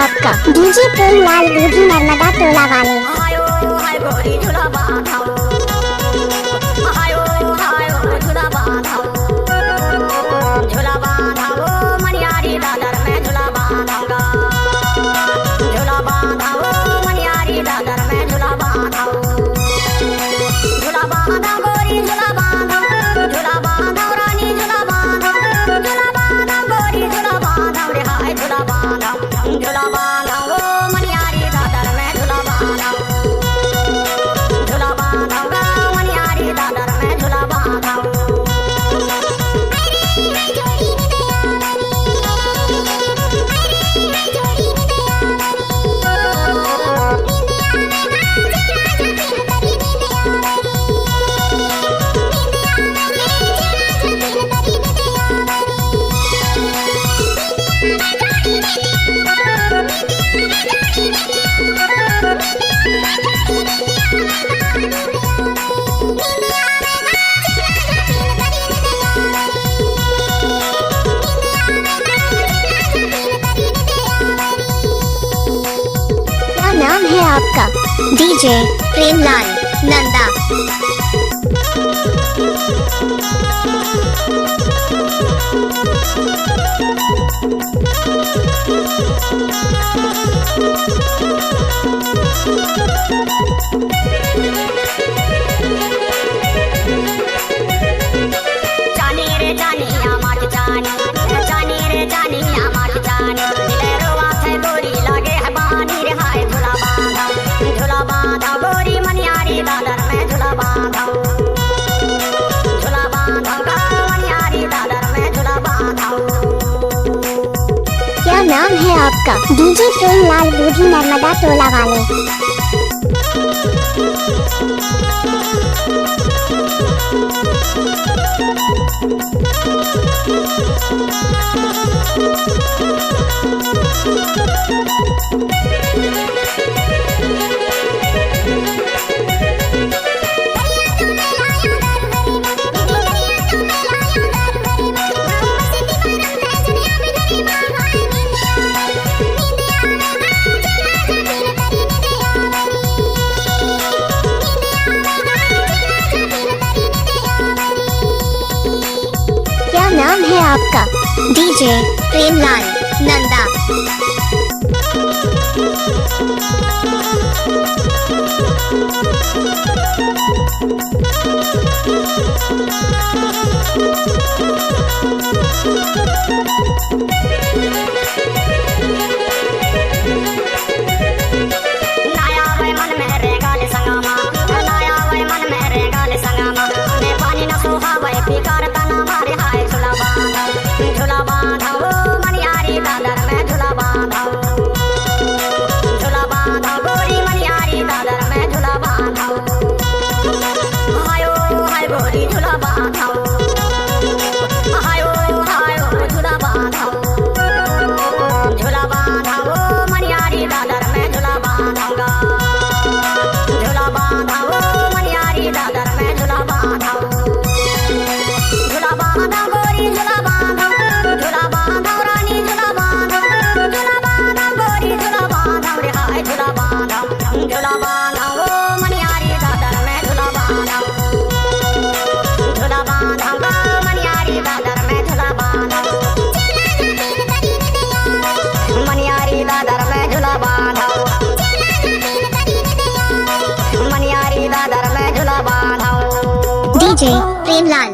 आपका डीजे प्रेमलाल दूधी नर्मदा टोला वाले। आयो हाय गोरी झूला बांधाओ, आयो हायो झूला बांधाओ, झूला बांधाओ मनियारी दादर में झूला बांधाऊंगा, झूला बांधाओ मनियारी दादर में झूला बांधाओ, झूला बांधाओ गोरी झूला बांधाओ, झूला बांधाओ रानी झूला बांधाओ, झूला बांधाओ गोरी झूला बांधाओ रे हाय झूला बांधाओ, झूला बांधाओ मनियारी दादर में झूला बांधाओ, झूला बांधाऊंगा मनियारी दादर में झूला बांधाओ। क्या नाम है आपका डीजे प्रेमलाल नंदा। जानी रे जानी आमाट जानी, जानी रे जानी आमाट जानी, दिलेरो वाथे गोरी लगे है बानी रे हाय झूला बांधाओ, झूला बांधाओ गोरी मनियारी दादर में झूला बांधाओ, झूला बांधाऊंगा मनियारी दादर में झूला बांधाओ। क्या नाम है आपका डीजे प्रेमलाल दूधी नर्मदा टोला वाले। क्या नाम है आपका डीजे प्रेमलाल नंदा। नाया वे मन में रेगाल संगमा, नाया वे मन में रेगाल संगमा, ने पानी न सोहा वे पिकार तना मारे हाय झूला बांधाओ, झूला बांधाओ मनियारी दादर में झूला बांधाओ, झूला बांधाओ गोरी मनियारी दादर में झूला बांधाओ, आयो हाय गोरी झूला बांधाओ, आयो हायो झूला बांधाओ, झूला बांधाओ मनियारी दादर में झूला बांधाऊंगा, झूला बांधाओ मनियारी दादर में झूला बांधाओ, झूला बांधाओ गोरी झूला बांधाओ, झूला बांधाओ रानी झूला बांधाओ, झूला बांधाओ गोरी झूला बांधाओ रे हाय झूला बांधाओ, झूला बांधाओ मनियारी दादर में झूला बांधाओ, झूला बांधाऊंगा मनियारी दादर में झूला बांधाओ, मनियारी दादर में झूला बांधाओ, मनियारी दादर में झूला बांधाओ। डीजे प्रेमलाल